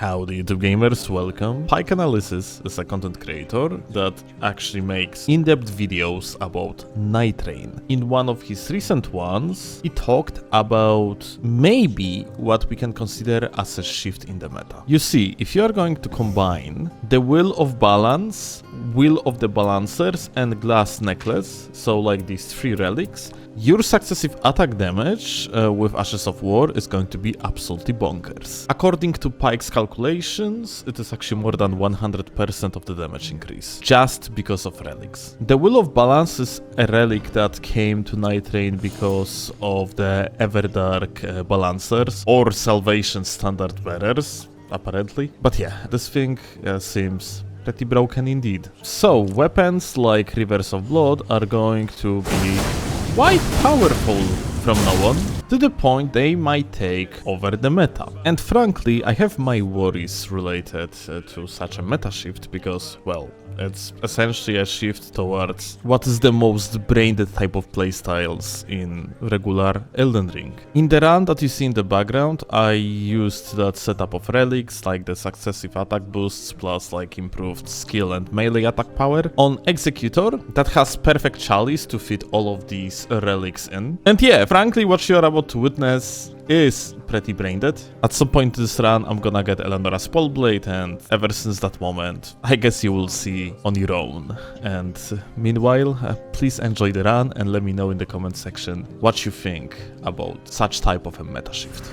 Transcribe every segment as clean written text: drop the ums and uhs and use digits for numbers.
Howdy YouTube gamers, welcome. Pike Analysis is a content creator that actually makes in-depth videos about NIGHTREIGN. In one of his recent ones, he talked about maybe what we can consider as a shift in the meta. You see, if you are going to combine the Will of Balance, Will of the Balancers and Glass Necklace, so like these three relics, your successive attack damage with Ashes of War is going to be absolutely bonkers. According to Pike's calculations, it is actually more than 100% of the damage increase, just because of relics. The Will of Balance is a relic that came to NIGHTREIGN because of the Everdark Balancers, or Salvation Standard Bearers, apparently. But yeah, this thing seems pretty broken indeed. So, weapons like Rivers of Blood are going to be quite powerful from now on, to the point they might take over the meta. And frankly, I have my worries related to such a meta shift because, well, it's essentially a shift towards what is the most brain-dead type of playstyles in regular Elden Ring. In the run that you see in the background, I used that setup of relics, like the successive attack boosts plus like improved skill and melee attack power, on Executor that has perfect chalice to fit all of these relics in. And yeah, frankly, what you're about to witness is pretty brain-dead. At some point in this run, I'm gonna get Eleonora's Pole-Blade, and ever since that moment, I guess you will see on your own. And meanwhile, please enjoy the run and let me know in the comment section what you think about such type of a meta shift.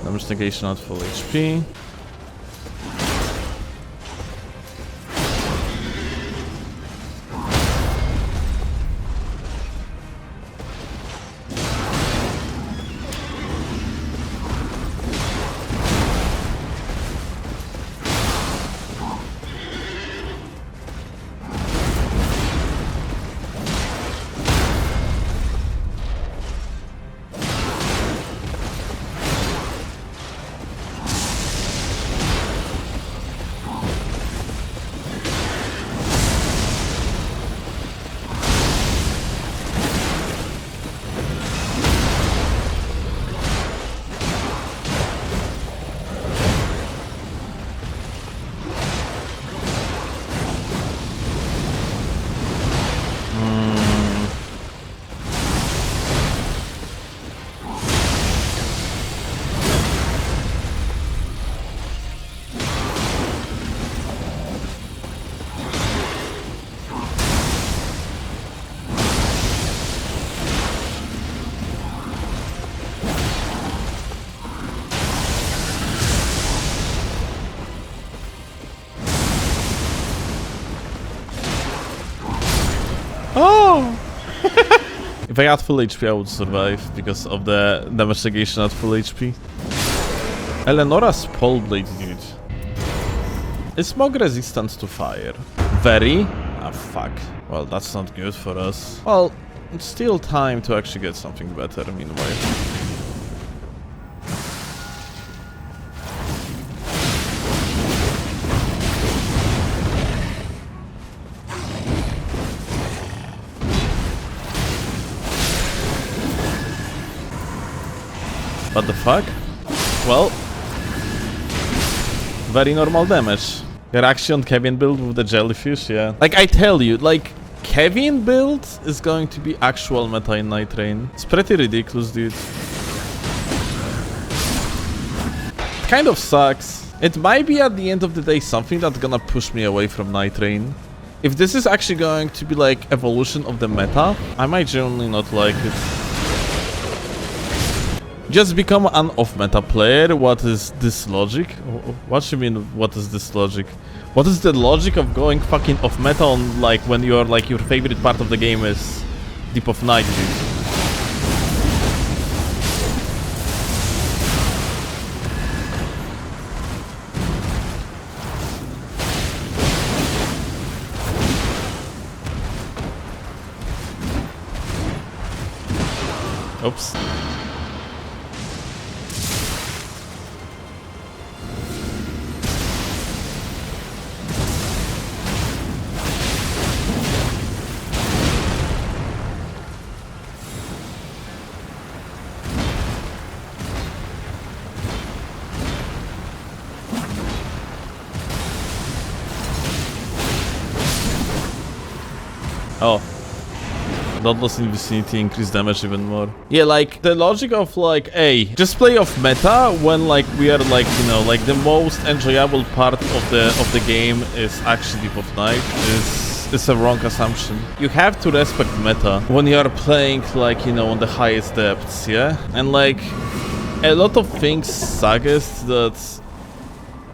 Damage negation at full HP. Oh! If I had full HP, I would survive because of the damage negation at full HP. Eleonora's Pole-Blade, dude. Is smog resistant to fire? Very? Ah, fuck. Well, that's not good for us. Well, it's still time to actually get something better meanwhile. What the fuck? Well, very normal damage. You're actually on Kevin build with the jellyfish, yeah. Like I tell you, like Kevin build is going to be actual meta in NIGHTREIGN. It's pretty ridiculous, dude. It kind of sucks. It might be at the end of the day something that's gonna push me away from NIGHTREIGN. If this is actually going to be like evolution of the meta, I might genuinely not like it. Just become an off-meta player. What is this logic? What you mean, what is this logic? What is the logic of going fucking off-meta on, like, when you're, like, your favorite part of the game is Deep of Night, dude? Oops. Oh. Bloodlust in vicinity, increase damage even more. Yeah, like, the logic of, like, hey, just play off meta when, like, we are, like, you know, like, the most enjoyable part of the game is actually Deep of Night is a wrong assumption. You have to respect meta when you are playing, like, you know, on the highest depths, yeah? And, like, a lot of things suggest that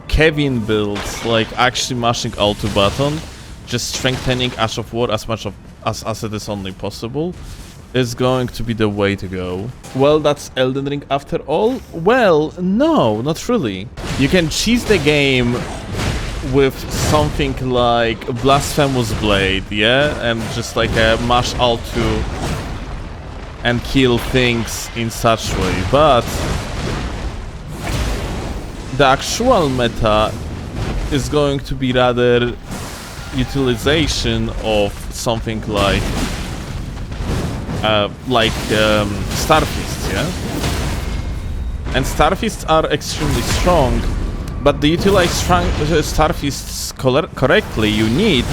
Kevin builds, like, actually mashing Alt2 button, just strengthening Ash of War as much as it is only possible, is going to be the way to go. Well, that's Elden Ring after all? Well, no, not really. You can cheese the game with something like Blasphemous Blade, yeah? And just like a mash Alt2 and kill things in such way, but the actual meta is going to be rather utilization of something like Starfists, yeah? And Starfists are extremely strong, but to utilize Starfists correctly, you need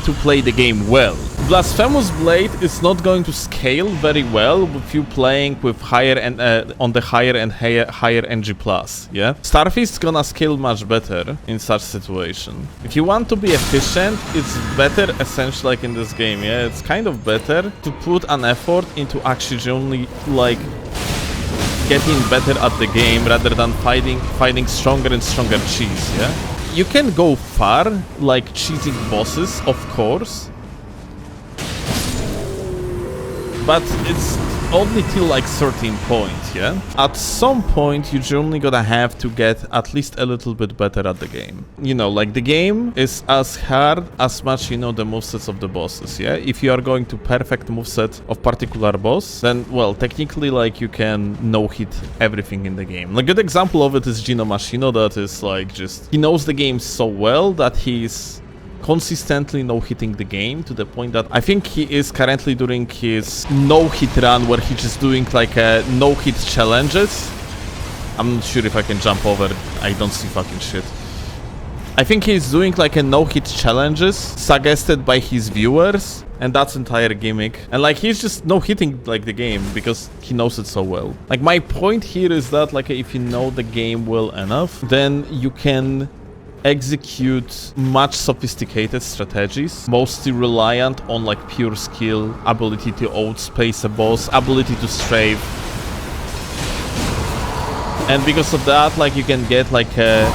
to play the game well. Blasphemous Blade is not going to scale very well with you playing with higher and on the higher NG+, yeah? Starfist's gonna scale much better in such situation. If you want to be efficient, it's better, essentially, like in this game, yeah? It's kind of better to put an effort into actually only, like, getting better at the game rather than finding stronger and stronger cheese, yeah? You can go far, like cheesing bosses, of course, but it's only till like certain point, yeah? At some point, you generally gonna have to get at least a little bit better at the game. You know, like the game is as hard as much you know the movesets of the bosses, yeah? If you are going to perfect moveset of particular boss, then, well, technically, like, you can no-hit everything in the game. Like, a good example of it is Gino Machino, that is, like, just... He knows the game so well that he's consistently no-hitting the game, to the point that I think he is currently doing his no-hit run where he's just doing like a no-hit challenges. I'm not sure if I can jump over, I don't see fucking shit. I think he's doing like a no-hit challenges suggested by his viewers, and that's entire gimmick. And like he's just no-hitting like the game because he knows it so well. Like my point here is that like if you know the game well enough, then you can execute much sophisticated strategies, mostly reliant on like pure skill, ability to outspace a boss, ability to strafe. And because of that, like you can get like a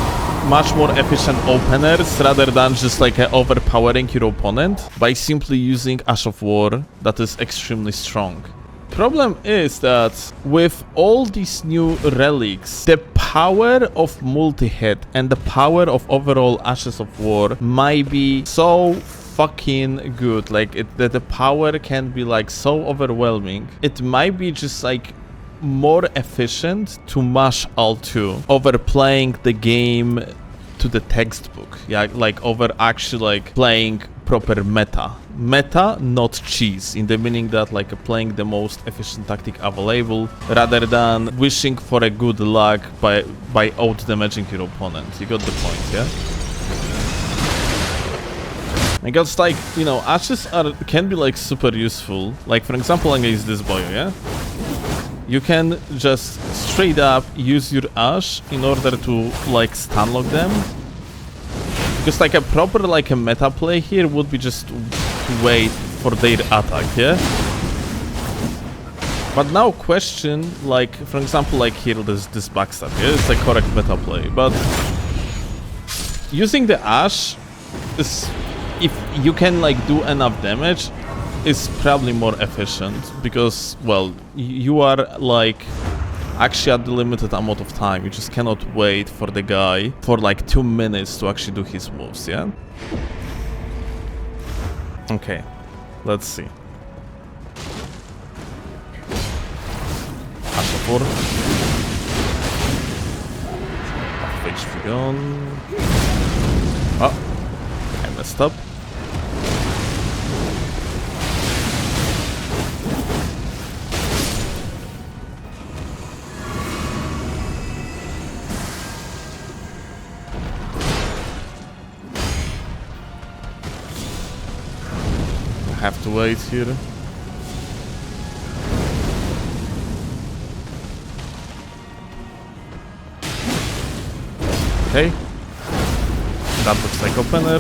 much more efficient openers rather than just like overpowering your opponent by simply using Ash of War that is extremely strong. Problem is that with all these new relics, the power of multi-hit and the power of overall Ashes of War might be so fucking good. Like the power can be like so overwhelming. It might be just like more efficient to mash Alt2 over playing the game to the textbook, yeah, like over actually like playing proper meta, not cheese, in the meaning that like playing the most efficient tactic available rather than wishing for a good luck by out-damaging your opponent. You got the point, yeah? Because like, you know, ashes can be like super useful. Like for example against this boy, yeah? You can just straight up use your Ash in order to like stun lock them. Because like a proper like a meta play here would be just to wait for their attack, yeah? But now question, like for example like here this backstab, yeah? It's a correct meta play, but using the Ash is, if you can like do enough damage, is probably more efficient because, well, you are like actually at the limited amount of time. You just cannot wait for the guy for like 2 minutes to actually do his moves, yeah? Okay, let's see. Ash of War. Half HP gone. Oh, I messed up. have to wait here. Okay. That looks like opener.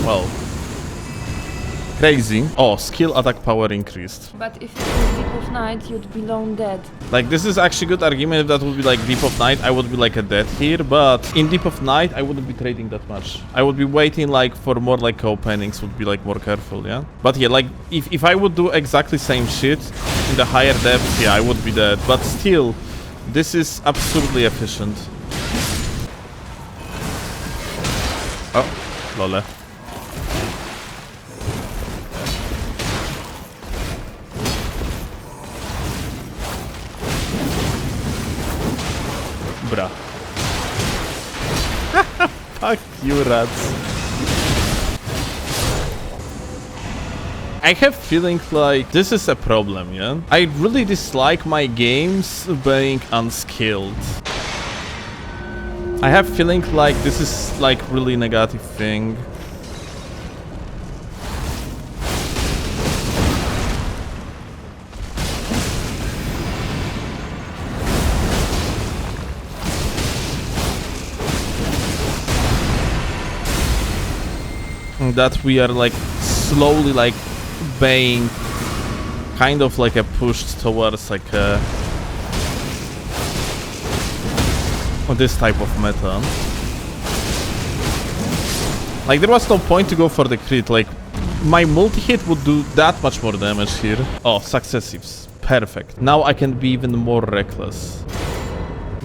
Well, crazy. Oh, skill attack power increased. But if it was Deep of Night, you'd be long dead. Like, this is actually good argument. If that would be like Deep of Night, I would be like a dead here. But in Deep of Night, I wouldn't be trading that much. I would be waiting like for more like openings, would be like more careful, yeah? But yeah, like if I would do exactly same shit in the higher depths, yeah, I would be dead. But still, this is absolutely efficient. Oh, lol. Bruh. Fuck you, rats. I have feeling like this is a problem, yeah? I really dislike my games being unskilled. I have feeling like this is like really negative thing. That we are like slowly like being kind of like a pushed towards like a this type of meta. Like there was no point to go for the crit. Like my multi-hit would do that much more damage here. Oh, successives. Perfect. Now I can be even more reckless.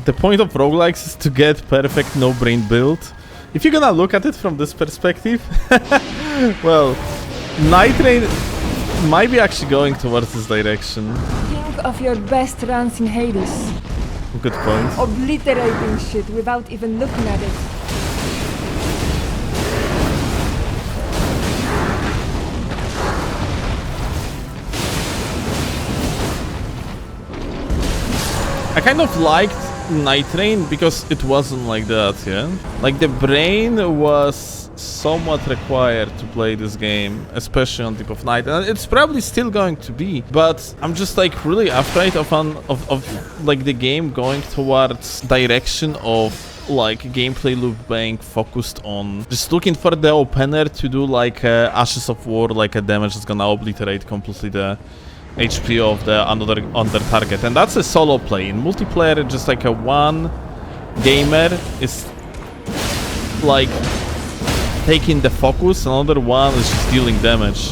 The point of roguelikes is to get perfect no-brain build. If you're gonna look at it from this perspective, well, Nightreign might be actually going towards this direction. Think of your best runs in Hades. Good point. Obliterating shit without even looking at it. I kind of liked Nightreign because it wasn't like that, yeah? Like the brain was somewhat required to play this game, especially on Deep of Night, and it's probably still going to be, but I'm just like really afraid of like the game going towards direction of like gameplay loop being focused on just looking for the opener to do like Ashes of War, like a damage that's gonna obliterate completely the HP of the other target, and that's a solo play. In multiplayer, just like a one gamer is like taking the focus, another one is just dealing damage.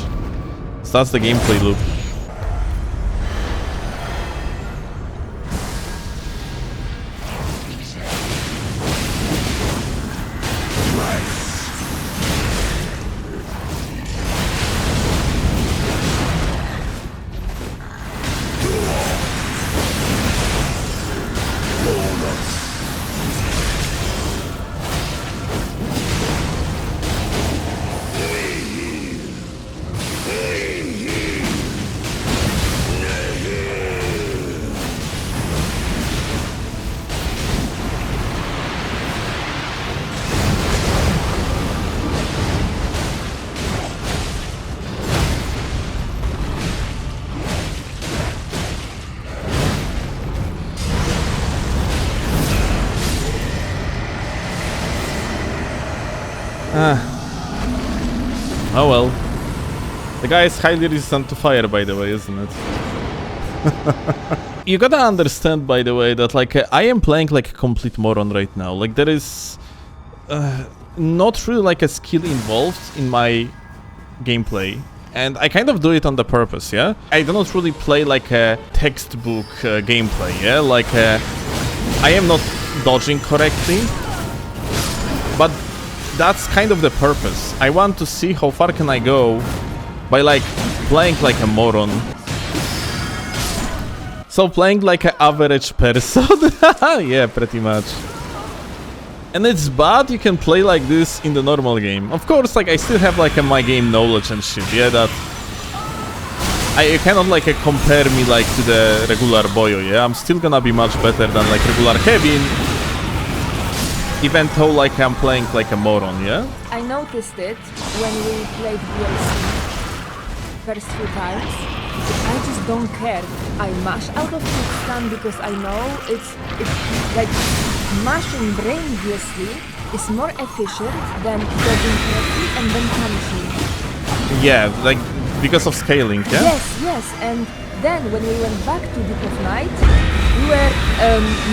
So that's the gameplay loop. Oh well. The guy is highly resistant to fire, by the way, isn't it? You gotta understand, by the way, that like I am playing like a complete moron right now. Like there is not really like a skill involved in my gameplay. And I kind of do it on the purpose, yeah? I do not really play like a textbook gameplay, yeah? Like I am not dodging correctly, but that's kind of the purpose. I want to see how far can I go by like playing like a moron. So playing like an average person. Yeah, pretty much. And it's bad you can play like this in the normal game. Of course, like I still have like my game knowledge and shit, yeah, that I cannot like compare me like to the regular Boyo, yeah? I'm still gonna be much better than like regular Kevin, even though like I'm playing like a moron, yeah? I noticed it when we played DLC first few times. I just don't care. I mash out of quick stun because I know it's like mashing brainlessly is more efficient than dodging correctly and then punishing. Yeah, like because of scaling, yeah? Yes, and then when we went back to Deep of Night, we were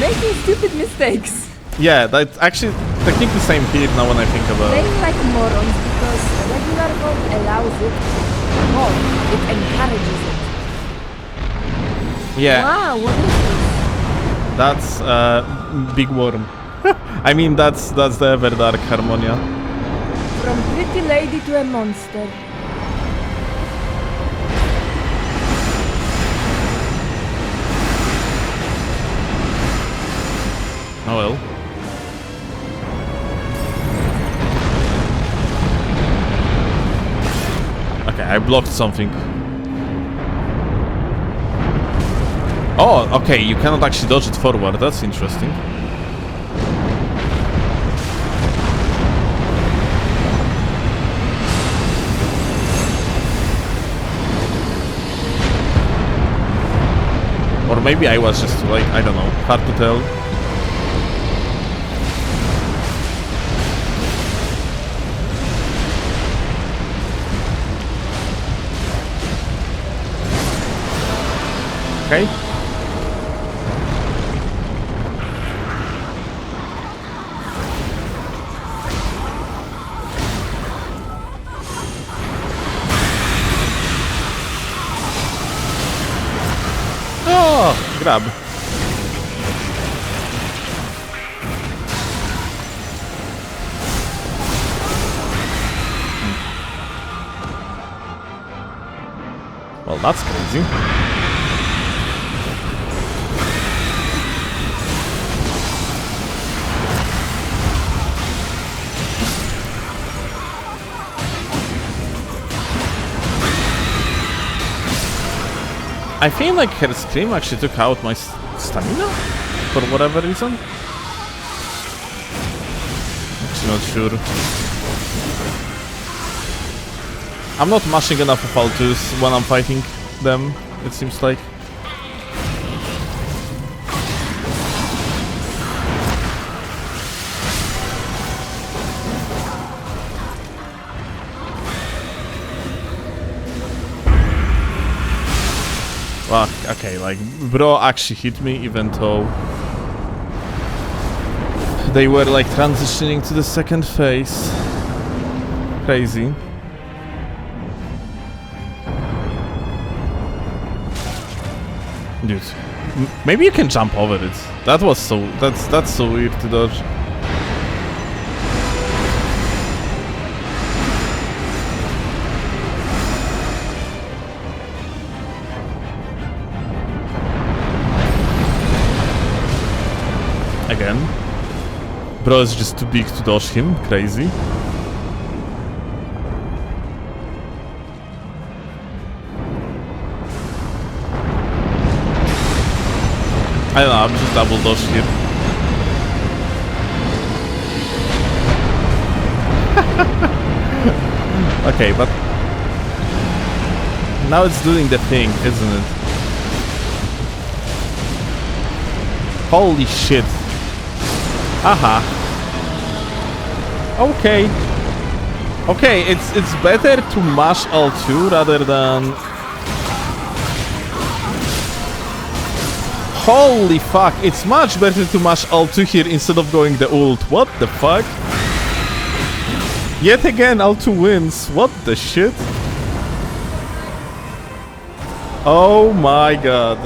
making stupid mistakes. Yeah, that's actually technically same here now when I think about it. Playing like morons because regular mode allows it more. It encourages it. Yeah, Wow, what is this? that's big worm. I mean that's the Everdark Harmonia. From pretty lady to a monster. Oh well. Okay, I blocked something. Oh, okay, you cannot actually dodge it forward. That's interesting. Or maybe I was just like, I don't know, hard to tell. Okay. Oh, grab. Well, that's crazy. I feel like her scream actually took out my stamina for whatever reason. Actually not sure. I'm not mashing enough of Altus when I'm fighting them, it seems like. Fuck, okay, like, bro actually hit me even though they were like transitioning to the second phase. Crazy. Dude, maybe you can jump over it. That was so, that's so weird to dodge. Again. Bro is just too big to dodge him. Crazy. I don't know, I'm just double dodge here. Okay, but now it's doing the thing, isn't it? Holy shit. Aha. Okay. Okay, it's better to mash L2 rather than... Holy fuck, it's much better to mash L2 here instead of going the ult. What the fuck? Yet again, L2 wins. What the shit? Oh my god.